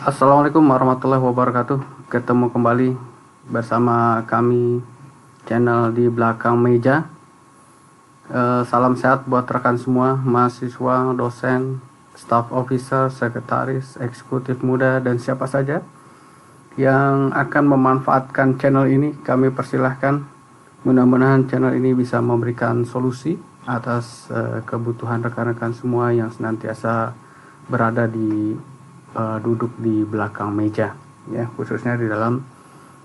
Assalamualaikum warahmatullahi wabarakatuh. Ketemu kembali bersama kami channel di belakang meja. Salam sehat buat rekan semua, mahasiswa, dosen, staff officer, sekretaris, eksekutif muda, dan siapa saja yang akan memanfaatkan channel ini. Kami persilahkan. Mudah-mudahan channel ini bisa memberikan solusi atas kebutuhan rekan-rekan semua yang senantiasa berada di duduk di belakang meja, ya, khususnya di dalam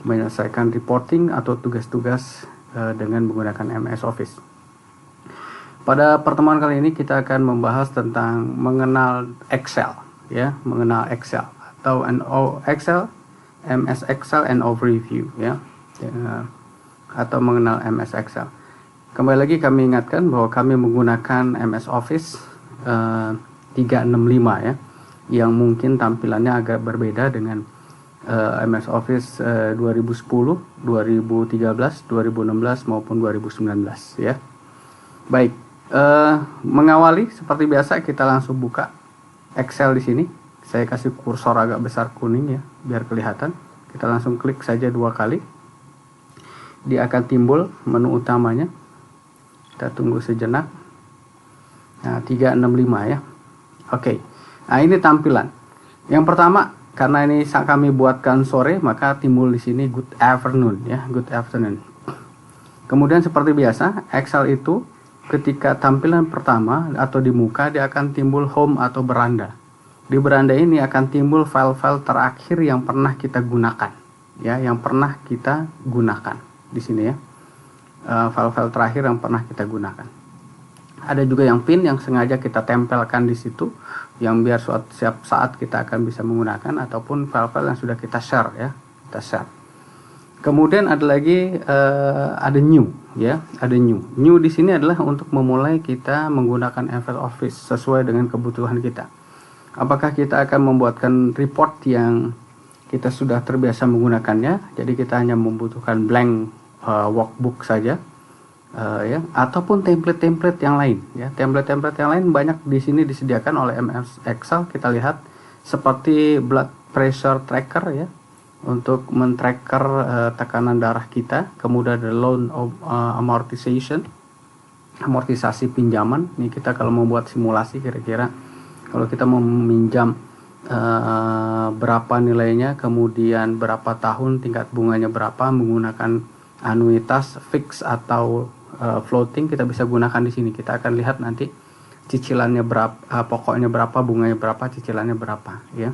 menyelesaikan reporting atau tugas-tugas dengan menggunakan MS Office. Pada pertemuan kali ini kita akan membahas tentang mengenal Excel, ya, mengenal Excel atau Excel, MS Excel and overview, ya, atau mengenal MS Excel. Kembali lagi kami ingatkan bahwa kami menggunakan MS Office 365, ya, yang mungkin tampilannya agak berbeda dengan MS Office 2010, 2013, 2016 maupun 2019, ya. Baik, mengawali seperti biasa kita langsung buka Excel di sini. Saya kasih kursor agak besar kuning, ya, biar kelihatan. Kita langsung klik saja 2 kali. Dia akan timbul menu utamanya. Kita tunggu sejenak. Nah, 365, ya. Oke. Nah, ini tampilan. Yang pertama, karena ini kami buatkan sore, maka timbul di sini good afternoon, ya, good afternoon. Kemudian seperti biasa, Excel itu ketika tampilan pertama atau di muka dia akan timbul home atau beranda. Di beranda ini akan timbul file-file terakhir yang pernah kita gunakan, ya, yang pernah kita gunakan di sini, ya. File-file terakhir yang pernah kita gunakan. Ada juga yang pin yang sengaja kita tempelkan di situ, yang biar setiap saat kita akan bisa menggunakan, ataupun file-file yang sudah kita share, ya, kita share. Kemudian ada lagi ada new, ya, ada new. New di sini adalah untuk memulai kita menggunakan MS Office sesuai dengan kebutuhan kita. Apakah kita akan membuatkan report yang kita sudah terbiasa menggunakannya, jadi kita hanya membutuhkan blank workbook saja. Ya, ataupun template-template yang lain, ya, template-template yang lain banyak di sini disediakan oleh MS Excel. Kita lihat seperti blood pressure tracker, ya, untuk men-tracker tekanan darah kita. Kemudian ada loan amortization, amortisasi pinjaman. Ini kita kalau membuat simulasi kira-kira kalau kita mau meminjam berapa nilainya, kemudian berapa tahun, tingkat bunganya berapa, menggunakan anuitas fix atau floating, kita bisa gunakan di sini. Kita akan lihat nanti cicilannya berapa, pokoknya berapa, bunganya berapa, cicilannya berapa, ya.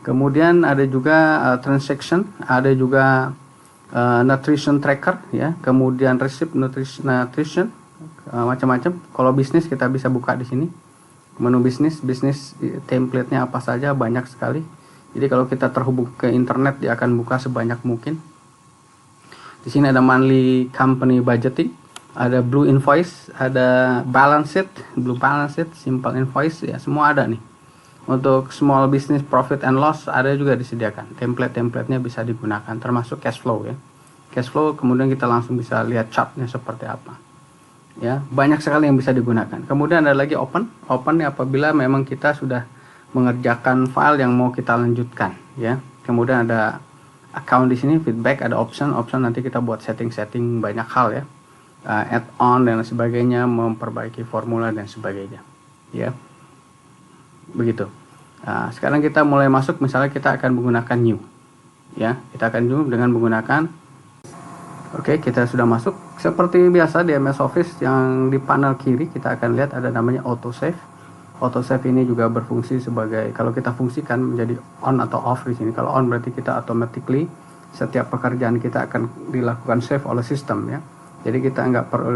Kemudian ada juga transaction, ada juga nutrition tracker, ya. Kemudian receipt nutrition, macam-macam. Kalau bisnis kita bisa buka di sini. Menu bisnis template-nya apa saja, banyak sekali. Jadi kalau kita terhubung ke internet dia akan buka sebanyak mungkin. Di sini ada monthly company budgeting, ada blue invoice, ada balance sheet, blue balance sheet, simple invoice, ya, semua ada nih. Untuk small business profit and loss ada juga disediakan. Template-templatenya bisa digunakan, termasuk cash flow, ya. Cash flow, kemudian kita langsung bisa lihat chartnya seperti apa. Ya, banyak sekali yang bisa digunakan. Kemudian ada lagi open apabila memang kita sudah mengerjakan file yang mau kita lanjutkan, ya. Kemudian ada account di sini, feedback, ada option nanti kita buat setting banyak hal, ya, add-on dan sebagainya, memperbaiki formula dan sebagainya, ya, begitu. Nah, sekarang kita mulai masuk, misalnya kita akan menggunakan new, ya, kita akan new dengan menggunakan. Oke, kita sudah masuk. Seperti biasa di MS Office, yang di panel kiri kita akan lihat ada namanya autosave. Autosave ini juga berfungsi sebagai, kalau kita fungsikan menjadi on atau off di sini. Kalau on berarti kita automatically setiap pekerjaan kita akan dilakukan save oleh sistem, ya. Jadi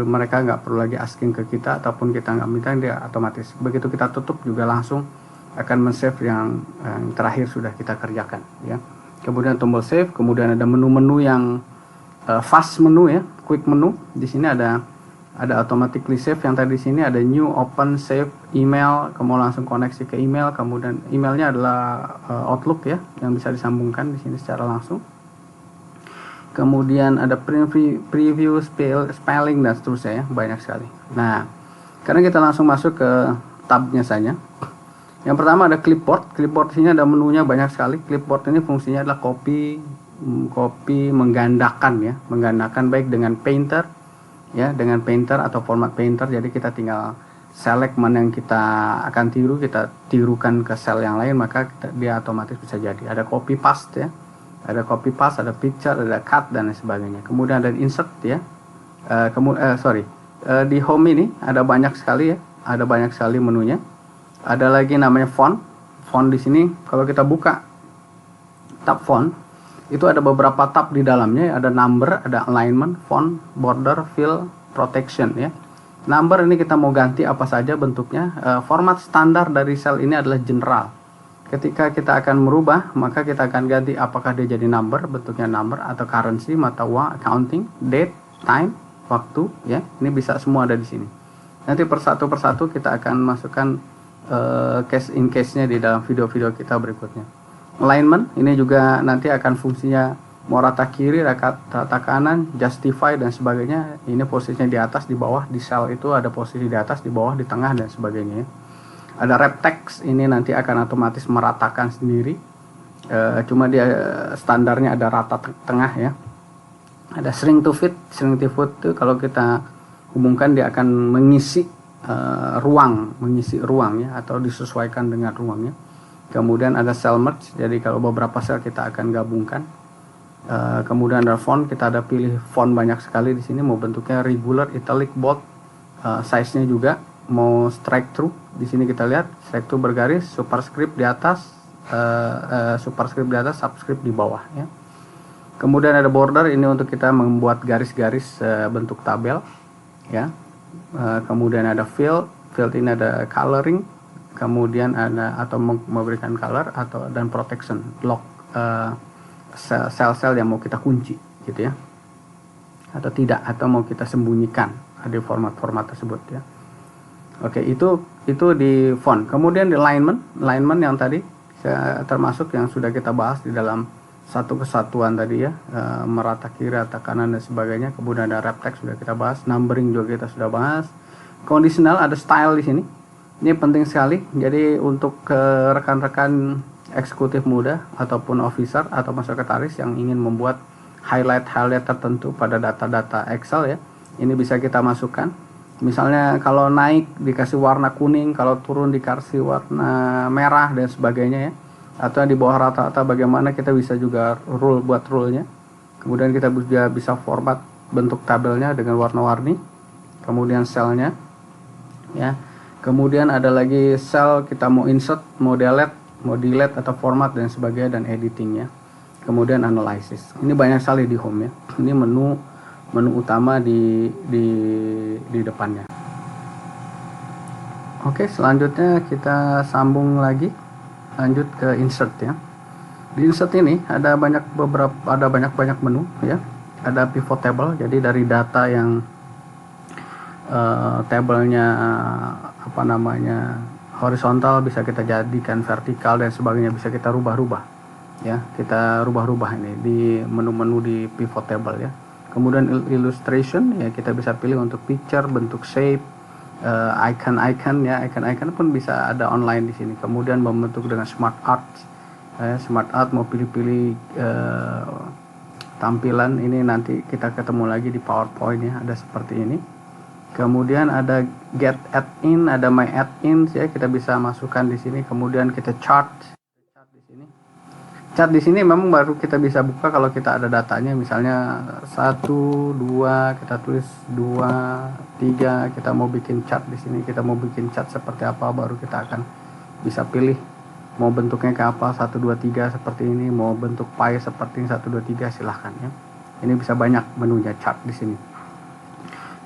mereka nggak perlu lagi asking ke kita, ataupun kita nggak minta, dia otomatis. Begitu kita tutup juga langsung akan men-save yang terakhir sudah kita kerjakan, ya. Kemudian tombol save, kemudian ada menu-menu yang fast menu, ya, quick menu. Di sini ada automatically save, yang tadi di sini ada new, open, save, email, kamu langsung koneksi ke email. Kemudian emailnya adalah Outlook, ya, yang bisa disambungkan di sini secara langsung. Kemudian ada preview, spelling dan seterusnya, ya, banyak sekali. Nah, sekarang kita langsung masuk ke tabnya saja. Yang pertama ada clipboard. Clipboard sini ada menunya banyak sekali. Clipboard ini fungsinya adalah copy menggandakan ya, menggandakan baik dengan painter ya, dengan painter atau format painter. Jadi kita tinggal select mana yang kita akan tiru, kita tirukan ke sel yang lain, maka dia otomatis bisa jadi. Ada copy paste ya, ada copy paste, ada picture, ada cut dan lain sebagainya. Kemudian ada insert ya. Di home ini ada banyak sekali ya, ada banyak sekali menunya. Ada lagi namanya font. Font di sini kalau kita buka tab font, itu ada beberapa tab di dalamnya, ada number, ada alignment, font, border, fill, protection ya. Number ini kita mau ganti apa saja bentuknya. Format standar dari sel ini adalah general. Ketika kita akan merubah, maka kita akan ganti apakah dia jadi number, bentuknya number, atau currency, mata uang, accounting, date, time, waktu ya. Ini bisa semua ada di sini. Nanti persatu persatu kita akan masukkan case in case-nya di dalam video-video kita berikutnya. Alignment ini juga nanti akan fungsinya mau rata kiri, rata kanan, justify dan sebagainya. Ini posisinya di atas, di bawah, di sel itu ada posisi di atas, di bawah, di tengah dan sebagainya. Ada wrap text, ini nanti akan otomatis meratakan sendiri. Cuma dia standarnya ada rata tengah ya. Ada shrink to fit itu kalau kita hubungkan dia akan mengisi ruang ya, atau disesuaikan dengan ruangnya. Kemudian ada cell merge, jadi kalau beberapa sel kita akan gabungkan. Kemudian ada font, kita ada pilih font banyak sekali di sini, mau bentuknya regular, italic, bold, size-nya juga, mau strike through. Di sini kita lihat strike through bergaris, superscript di atas, subscript di bawah ya. Kemudian ada border, ini untuk kita membuat garis-garis bentuk tabel ya. Kemudian ada fill ini ada coloring, kemudian ada atau memberikan color dan protection, lock sel-sel yang mau kita kunci gitu ya, atau tidak, atau mau kita sembunyikan di format-format tersebut ya. Oke, itu di font. Kemudian di alignment yang tadi termasuk yang sudah kita bahas di dalam satu kesatuan tadi ya, merata kiri, rata kanan dan sebagainya. Kemudian ada wrap text sudah kita bahas, numbering juga kita sudah bahas. Conditional, ada style di sini. Ini penting sekali. Jadi untuk rekan-rekan eksekutif muda ataupun officer atau sekretaris yang ingin membuat highlight tertentu pada data-data Excel ya, ini bisa kita masukkan. Misalnya kalau naik dikasih warna kuning, kalau turun dikasih warna merah dan sebagainya ya. Atau di bawah rata-rata bagaimana kita bisa juga buat rule-nya. Kemudian kita juga bisa format bentuk tabelnya dengan warna-warni. Kemudian selnya ya. Kemudian ada lagi sel kita mau insert, mau delete atau format dan sebagainya, dan editingnya. Kemudian analysis. Ini banyak sekali di home ya. Ini menu utama di depannya. Oke, selanjutnya kita sambung lagi, lanjut ke insert ya. Di insert ini ada banyak menu ya. Ada pivot table, jadi dari data yang tabelnya horizontal bisa kita jadikan vertikal dan sebagainya, bisa kita rubah-rubah ya. Kita rubah-rubah ini di menu-menu di pivot table ya. Kemudian illustration ya, kita bisa pilih untuk picture, bentuk shape, icon ya. Icon pun bisa ada online di sini. Kemudian membentuk dengan smart art smart art, mau pilih-pilih tampilan ini nanti kita ketemu lagi di PowerPoint ya, ada seperti ini. Kemudian ada get add-in, ada my add-in ya, kita bisa masukkan di sini. Kemudian kita chart di sini. Chart di sini memang baru kita bisa buka kalau kita ada datanya, misalnya 1, 2, kita tulis 2, 3, kita mau bikin chart di sini, kita mau bikin chart seperti apa, baru kita akan bisa pilih mau bentuknya ke apa, 1, 2, 3 seperti ini, mau bentuk pie seperti ini 1, 2, 3 silahkan ya. Ini bisa banyak menunya chart di sini.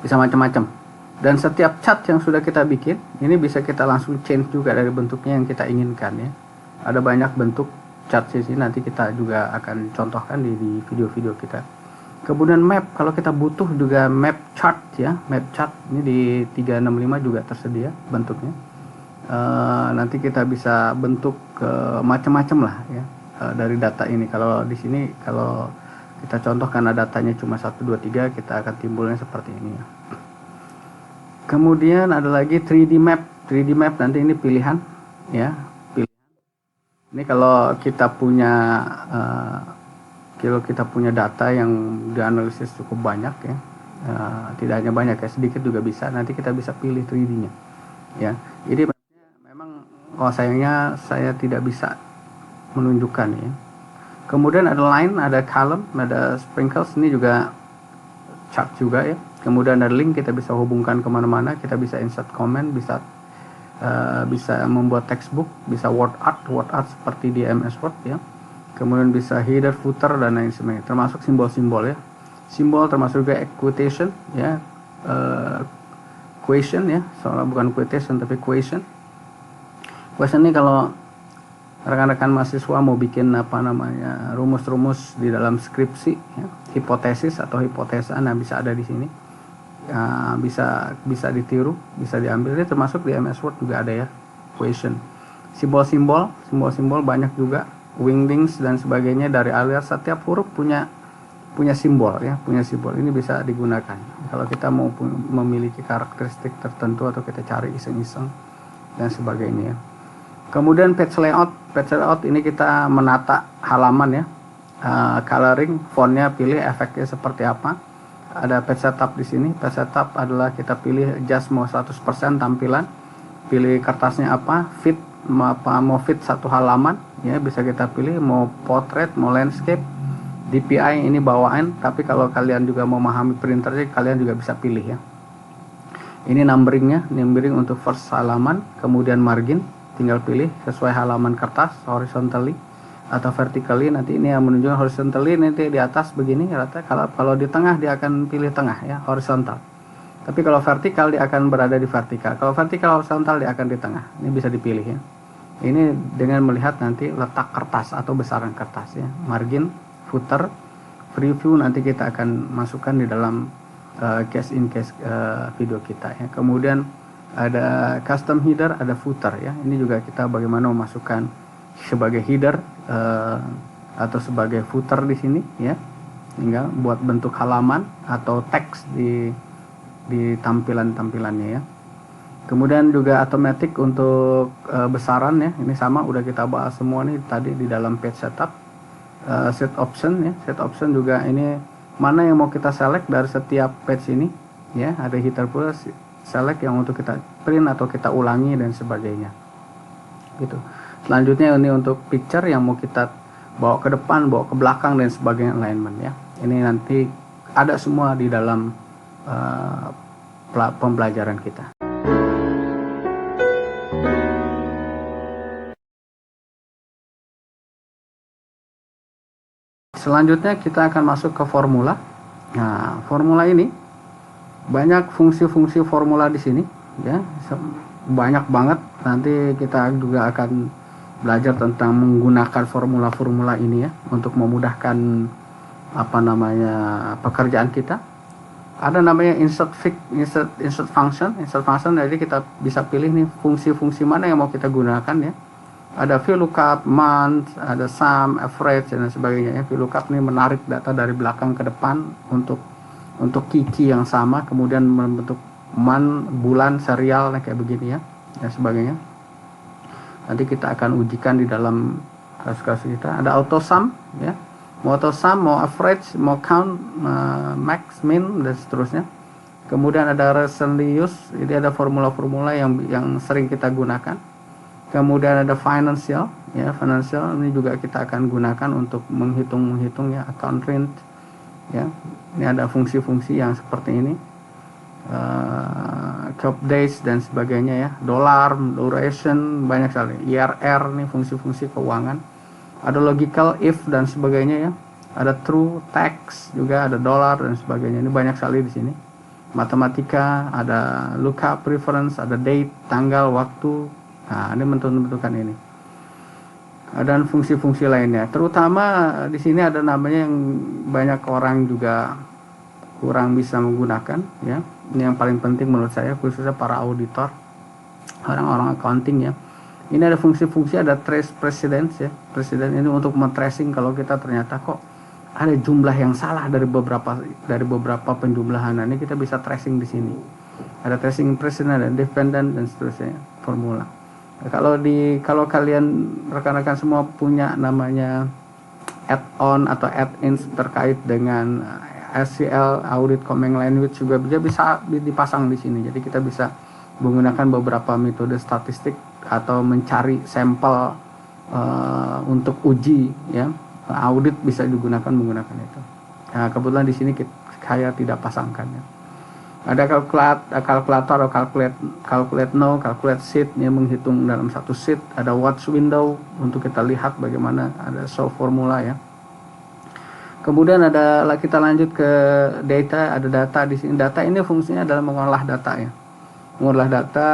Bisa macam-macam. Dan setiap chart yang sudah kita bikin, ini bisa kita langsung change juga dari bentuknya yang kita inginkan ya. Ada banyak bentuk chart di sini, nanti kita juga akan contohkan di video-video kita. Kemudian map, kalau kita butuh juga map chart ya, map chart ini di 365 juga tersedia bentuknya. Nanti kita bisa bentuk macam-macam lah ya dari data ini. Kalau di sini kalau kita contoh karena datanya cuma 1, 2, 3, kita akan timbulnya seperti ini ya. Kemudian ada lagi 3D map. 3D map nanti ini pilihan ya, pilihan. Ini kalau kita punya data yang dianalisis cukup banyak ya, tidak hanya banyak ya, sedikit juga bisa, nanti kita bisa pilih 3D-nya ya. Jadi memang sayangnya saya tidak bisa menunjukkan ya. Kemudian ada line, ada column, ada sprinkles, ini juga chart juga ya. Kemudian ada link, kita bisa hubungkan kemana-mana, kita bisa insert comment, bisa membuat textbook, bisa word art seperti di MS Word ya. Kemudian bisa header, footer, dan lain sebagainya, termasuk simbol-simbol ya. Simbol termasuk juga quotation ya, question ya, soalnya bukan quotation tapi question. Question ini kalau rekan-rekan mahasiswa mau bikin rumus-rumus di dalam skripsi ya, hipotesis atau hipotesa, nah bisa ada di sini. Bisa ditiru, bisa diambil. Ini termasuk di MS Word juga ada ya, question. Simbol-simbol banyak juga, wingdings dan sebagainya, dari alias setiap huruf punya simbol ya, punya simbol. Ini bisa digunakan kalau kita mau memiliki karakteristik tertentu atau kita cari iseng-iseng dan sebagainya ya. Kemudian page layout ini kita menata halaman ya, coloring, fontnya pilih, efeknya seperti apa. Ada page setup di sini. Page setup adalah kita pilih adjust mau 100% tampilan, pilih kertasnya apa, mau fit satu halaman ya, bisa kita pilih mau portrait, mau landscape, DPI ini bawaan, tapi kalau kalian juga memahami printernya kalian juga bisa pilih ya. Ini numbering untuk first halaman, kemudian margin, tinggal pilih sesuai halaman kertas, horizontally atau vertically. Nanti ini yang menunjukkan horizontally, nanti di atas begini rata. Kalau di tengah dia akan pilih tengah ya, horizontal. Tapi kalau vertikal dia akan berada di vertikal. Kalau vertikal horizontal dia akan di tengah. Ini bisa dipilih ya. Ini dengan melihat nanti letak kertas atau besaran kertas ya. Margin, footer, preview nanti kita akan masukkan di dalam case video kita ya. Kemudian ada custom header, ada footer ya. Ini juga kita bagaimana memasukkan sebagai header atau sebagai footer di sini ya. Tinggal buat bentuk halaman atau teks di tampilannya ya. Kemudian juga automatic untuk besaran ya. Ini sama udah kita bahas semua nih tadi di dalam page setup. Set option ya. Set option juga ini mana yang mau kita select dari setiap page ini ya. Ada header pula select yang untuk kita print atau kita ulangi dan sebagainya. Gitu. Selanjutnya ini untuk picture yang mau kita bawa ke depan, bawa ke belakang dan sebagainya, alignment ya. Ini nanti ada semua di dalam pembelajaran kita. Selanjutnya kita akan masuk ke formula. Nah, formula ini banyak fungsi-fungsi formula di sini ya. Banyak banget. Nanti kita juga akan belajar tentang menggunakan formula-formula ini ya untuk memudahkan pekerjaan kita. Ada namanya insert function. Jadi kita bisa pilih nih fungsi-fungsi mana yang mau kita gunakan ya. Ada VLOOKUP, month, ada sum, average dan sebagainya ya. VLOOKUP ini menarik data dari belakang ke depan untuk key yang sama, kemudian membentuk month, bulan, serial kayak begini ya dan sebagainya. Nanti kita akan ujikan di dalam kasus-kasus kita. Ada auto sum ya, mau auto sum, mau average, mau count, max, min dan seterusnya. Kemudian ada recently use, ini ada formula-formula yang sering kita gunakan. Kemudian ada financial ya, financial ini juga kita akan gunakan untuk menghitung ya, account rent ya. Ini ada fungsi-fungsi yang seperti ini. Job days dan sebagainya ya, dollar, duration, banyak sekali. IRR nih fungsi-fungsi keuangan. Ada logical if dan sebagainya ya. Ada true, tax juga, ada dollar dan sebagainya. Ini banyak sekali di sini. Matematika, ada lookup, preference, ada date, tanggal, waktu. Nah, ini bentuk-bentukan ini. Dan fungsi-fungsi lainnya. Terutama di sini ada namanya yang banyak orang juga kurang bisa menggunakan ya. Ini yang paling penting menurut saya, khususnya para auditor, orang-orang accounting ya. Ini ada fungsi-fungsi, ada trace precedence ya. Precedent ini untuk men-tracing kalau kita ternyata kok ada jumlah yang salah dari beberapa penjumlahan. Nah, ini kita bisa tracing di sini. Ada tracing precedent dan dependent dan seterusnya formula. Kalau kalian rekan-rekan semua punya namanya add-on atau add-ins terkait dengan SQL Audit Command Language juga bisa dipasang di sini. Jadi kita bisa menggunakan beberapa metode statistik atau mencari sampel untuk uji ya. Audit bisa digunakan menggunakan itu. Nah, kebetulan di sini saya tidak pasangkan ya. Ada kalkulator atau calculate now, calculate sheet yang menghitung dalam satu sheet. Ada watch window untuk kita lihat bagaimana ada solve formula ya. Kemudian kita lanjut ke data. Ada data di sini. Data ini fungsinya adalah mengolah data ya. Mengolah data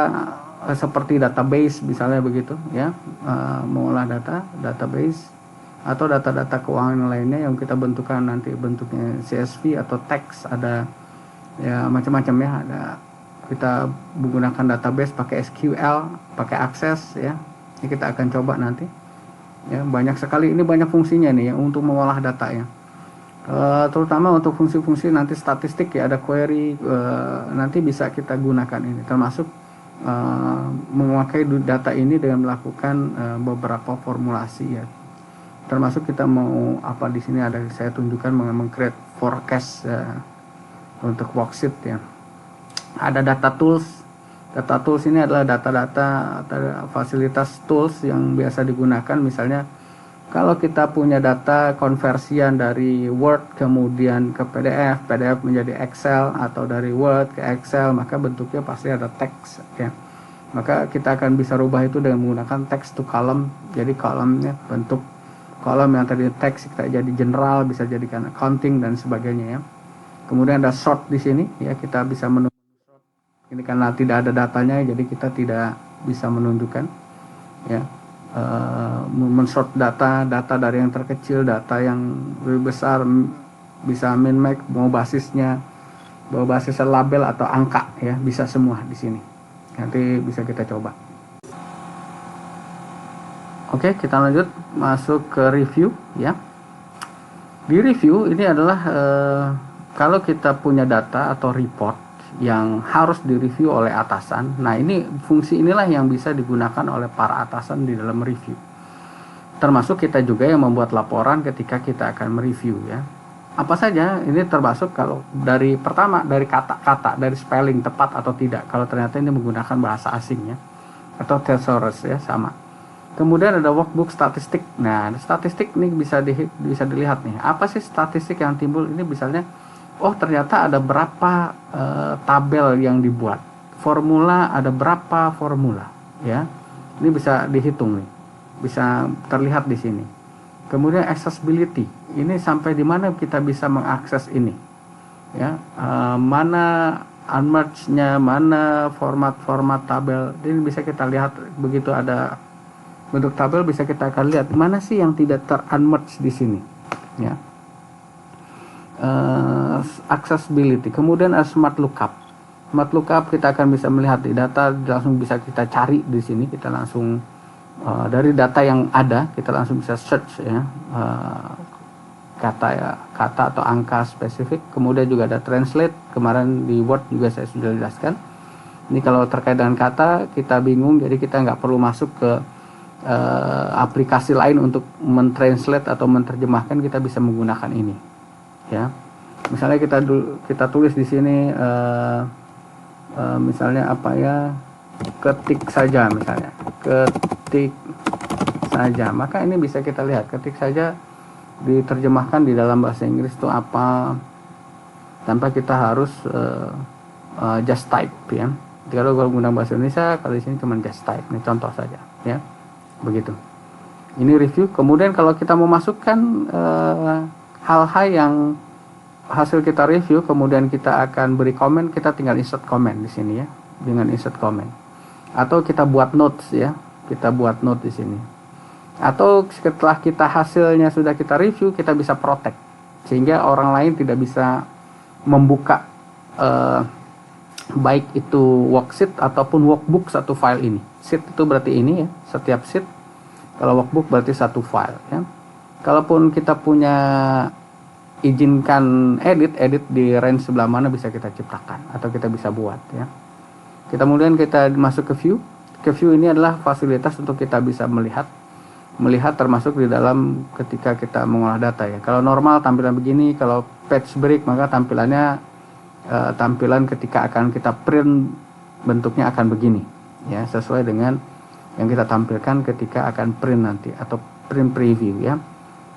seperti database misalnya begitu ya. Mengolah database atau data-data keuangan lainnya yang kita bentukkan nanti bentuknya CSV atau teks, ada ya macam-macam ya. Ada kita menggunakan database pakai SQL, pakai Access ya. Ini kita akan coba nanti ya. Banyak sekali, ini banyak fungsinya nih ya untuk mengolah data ya. Terutama untuk fungsi-fungsi nanti statistik ya, ada query nanti bisa kita gunakan ini, termasuk memakai data ini dengan melakukan beberapa formulasi ya. Termasuk kita mau apa di sini ada saya tunjukkan meng-create forecast untuk worksheet ya. Ada data tools. Data tools ini adalah data-data fasilitas tools yang biasa digunakan. Misalnya kalau kita punya data konversian dari Word kemudian ke PDF, PDF menjadi Excel, atau dari Word ke Excel, maka bentuknya pasti ada teks ya. Maka kita akan bisa rubah itu dengan menggunakan text to column. Jadi kolomnya bentuk kolom yang tadi teks kita jadi general, bisa jadikan accounting dan sebagainya ya. Kemudian ada sort di sini ya, kita bisa menunjuk. Ini karena tidak ada datanya, jadi kita tidak bisa menunjukkan ya. Men-sort data dari yang terkecil, data yang lebih besar, bisa min max, mau basisnya label atau angka ya, bisa semua di sini. Nanti bisa kita coba. Oke, kita lanjut masuk ke review ya. Di review ini adalah kalau kita punya data atau report yang harus direview oleh atasan. Nah, ini fungsi inilah yang bisa digunakan oleh para atasan di dalam review. Termasuk kita juga yang membuat laporan ketika kita akan mereview ya. Apa saja? Ini termasuk kalau dari pertama dari kata-kata, dari spelling tepat atau tidak. Kalau ternyata ini menggunakan bahasa asing ya, atau thesaurus ya, sama. Kemudian ada workbook statistik. Nah, statistik ini bisa dilihat nih. Apa sih statistik yang timbul? Ini misalnya, oh ternyata ada berapa tabel yang dibuat. Formula ada berapa formula, ya. Ini bisa dihitung nih. Bisa terlihat di sini. Kemudian accessibility. Ini sampai di mana kita bisa mengakses ini. Ya, mana unmerged-nya, mana format tabel. Ini bisa kita lihat begitu ada bentuk tabel, bisa kita akan lihat mana sih yang tidak ter-unmerged di sini, ya. Accessibility. Kemudian ada smart lookup. Smart lookup kita akan bisa melihat di data, langsung bisa kita cari di sini. Kita langsung dari data yang ada kita langsung bisa search ya, kata atau angka spesifik. Kemudian juga ada translate. Kemarin di Word juga saya sudah jelaskan. Ini kalau terkait dengan kata kita bingung, jadi kita nggak perlu masuk ke aplikasi lain untuk mentranslate atau menerjemahkan, kita bisa menggunakan ini ya. Misalnya kita tulis di sini misalnya apa ya, ketik saja, misalnya ketik saja, maka ini bisa kita lihat ketik saja diterjemahkan di dalam bahasa Inggris itu apa, tanpa kita harus just type ya. Kalau menggunakan bahasa Indonesia, kalau di sini cuma just type. Ini contoh saja ya, begitu. Ini review. Kemudian kalau kita mau masukkan hal-hal yang hasil kita review, kemudian kita akan beri komen, kita tinggal insert comment di sini ya, dengan insert comment. Atau kita buat notes ya, kita buat note di sini. Atau setelah hasilnya sudah kita review, kita bisa protect sehingga orang lain tidak bisa membuka baik itu worksheet ataupun workbook satu file ini. Sheet itu berarti ini ya, setiap sheet. Kalau workbook berarti satu file ya. Kalaupun kita punya izinkan edit di range sebelah mana bisa kita ciptakan atau kita bisa buat ya. Kemudian kita masuk ke view. view ini adalah fasilitas untuk kita bisa melihat termasuk di dalam ketika kita mengolah data ya. Kalau normal tampilan begini, kalau page break maka tampilannya tampilan ketika akan kita print bentuknya akan begini ya, sesuai dengan yang kita tampilkan ketika akan print nanti atau print preview ya.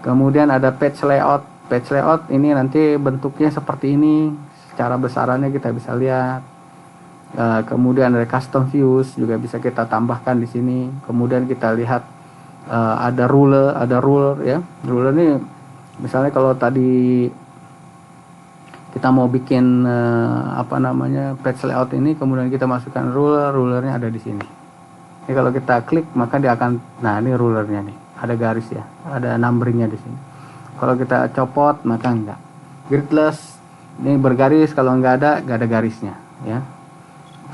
Kemudian ada page layout. Page layout ini nanti bentuknya seperti ini, secara besarannya kita bisa lihat. Kemudian ada custom views juga bisa kita tambahkan di sini. Kemudian kita lihat ada ruler ya. Ruler ini misalnya kalau tadi kita mau bikin page layout ini, kemudian kita masukkan rulernya ada di sini. Ini kalau kita klik maka dia akan, nah ini rulernya nih, ada garis ya, ada numberingnya di sini. Kalau kita copot maka enggak. Gridless ini bergaris, kalau enggak ada garisnya ya.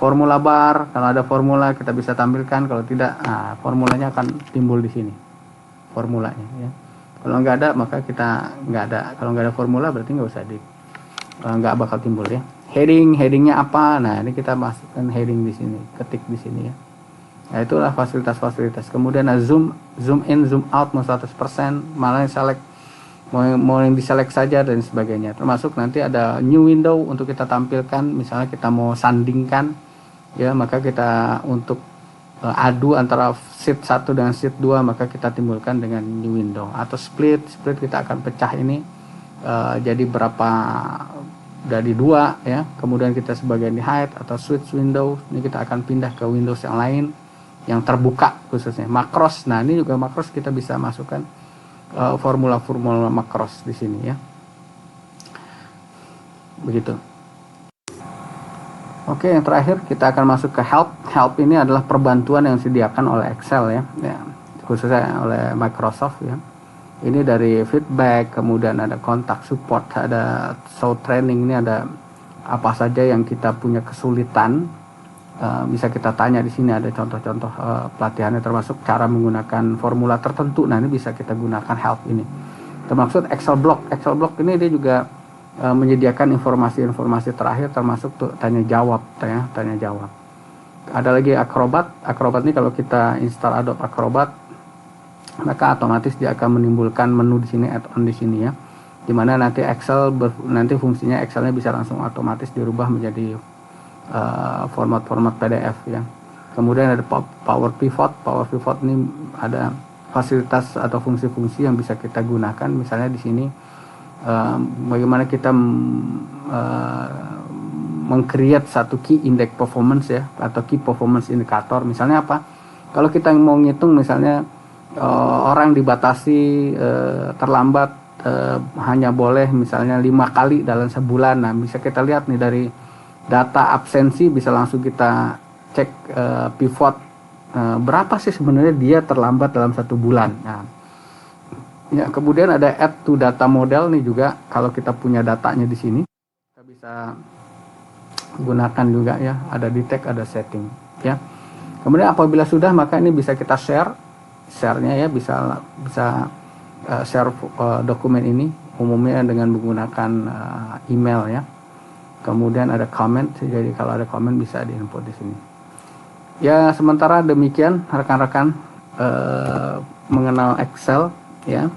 Formula bar, kalau ada formula kita bisa tampilkan, kalau tidak, formulanya akan timbul di sini. Formulanya ya. Kalau enggak ada maka kita enggak ada. Kalau enggak ada formula berarti enggak usah enggak bakal timbul ya. Headingnya apa? Nah, ini kita masukkan heading di sini, ketik di sini ya. Nah, itulah fasilitas-fasilitas. Kemudian zoom in, zoom out mau 100%, malah select mau yang diselect saja dan sebagainya. Termasuk nanti ada new window untuk kita tampilkan, misalnya kita mau sandingkan ya, maka kita untuk adu antara sheet 1 dengan sheet 2 maka kita timbulkan dengan new window. Atau split kita akan pecah ini jadi berapa dari 2 ya. Kemudian kita sebagian di hide atau switch window, ini kita akan pindah ke Windows yang lain yang terbuka khususnya. Makros, nah ini juga makros kita bisa masukkan formula-formula makros di sini ya. Begitu. Oke, yang terakhir kita akan masuk ke help. Help ini adalah perbantuan yang disediakan oleh Excel ya, khususnya oleh Microsoft ya. Ini dari feedback, kemudian ada kontak support, ada show training, ini ada apa saja yang kita punya kesulitan. Bisa kita tanya di sini, ada contoh-contoh pelatihannya, termasuk cara menggunakan formula tertentu. Nah, ini bisa kita gunakan help ini. Termasuk Excel block. Excel block ini dia juga menyediakan informasi-informasi terakhir, termasuk tuh tanya jawab. Ada lagi Acrobat. Acrobat ini kalau kita install Adobe Acrobat, maka otomatis dia akan menimbulkan menu di sini, add-on di sini ya. Dimana nanti nanti fungsinya Excelnya bisa langsung otomatis dirubah menjadi format-format PDF ya. Kemudian ada Power Pivot. Power Pivot ini ada fasilitas atau fungsi-fungsi yang bisa kita gunakan. Misalnya di sini bagaimana kita meng-create satu key index performance ya, atau key performance indicator. Misalnya apa? Kalau kita mau ngitung misalnya orang dibatasi terlambat hanya boleh misalnya 5 kali dalam sebulan. Nah, bisa kita lihat nih dari data absensi, bisa langsung kita cek pivot berapa sih sebenarnya dia terlambat dalam 1 bulan. Nah, ya, kemudian ada add to data model nih juga, kalau kita punya datanya di sini kita bisa gunakan juga ya, ada detect, ada setting ya. Kemudian apabila sudah maka ini bisa kita share-nya ya, bisa share dokumen ini umumnya dengan menggunakan email ya. Kemudian ada comment, jadi kalau ada comment bisa diinput di sini. Ya, sementara demikian rekan-rekan mengenal Excel ya,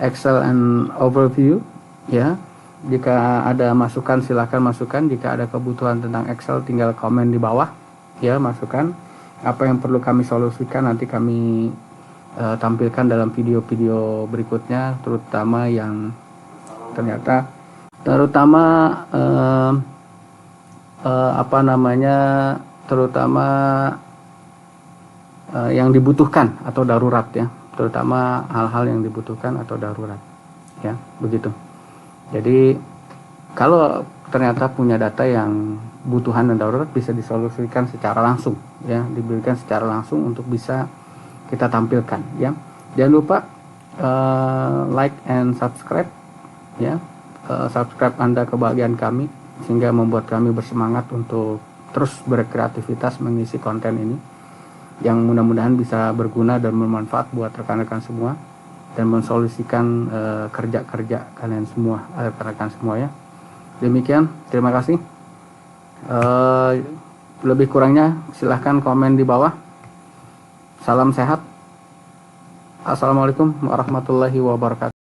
Excel and overview ya. Jika ada masukan silahkan masukkan, jika ada kebutuhan tentang Excel tinggal komen di bawah ya, masukkan apa yang perlu kami solusikan, nanti kami tampilkan dalam video-video berikutnya, terutama yang yang dibutuhkan atau darurat ya, terutama hal-hal yang dibutuhkan atau darurat ya, begitu. Jadi kalau ternyata punya data yang butuhan dan darurat bisa disolusikan secara langsung ya, diberikan secara langsung untuk bisa kita tampilkan ya. Jangan lupa like and subscribe ya. Subscribe Anda kebahagiaan kami, sehingga membuat kami bersemangat untuk terus berkreativitas mengisi konten ini yang mudah-mudahan bisa berguna dan bermanfaat buat rekan-rekan semua dan mensolusikan kerja-kerja kalian semua, rekan-rekan semua ya. Demikian, terima kasih. Lebih kurangnya silahkan komen di bawah. Salam sehat. Assalamualaikum warahmatullahi wabarakatuh.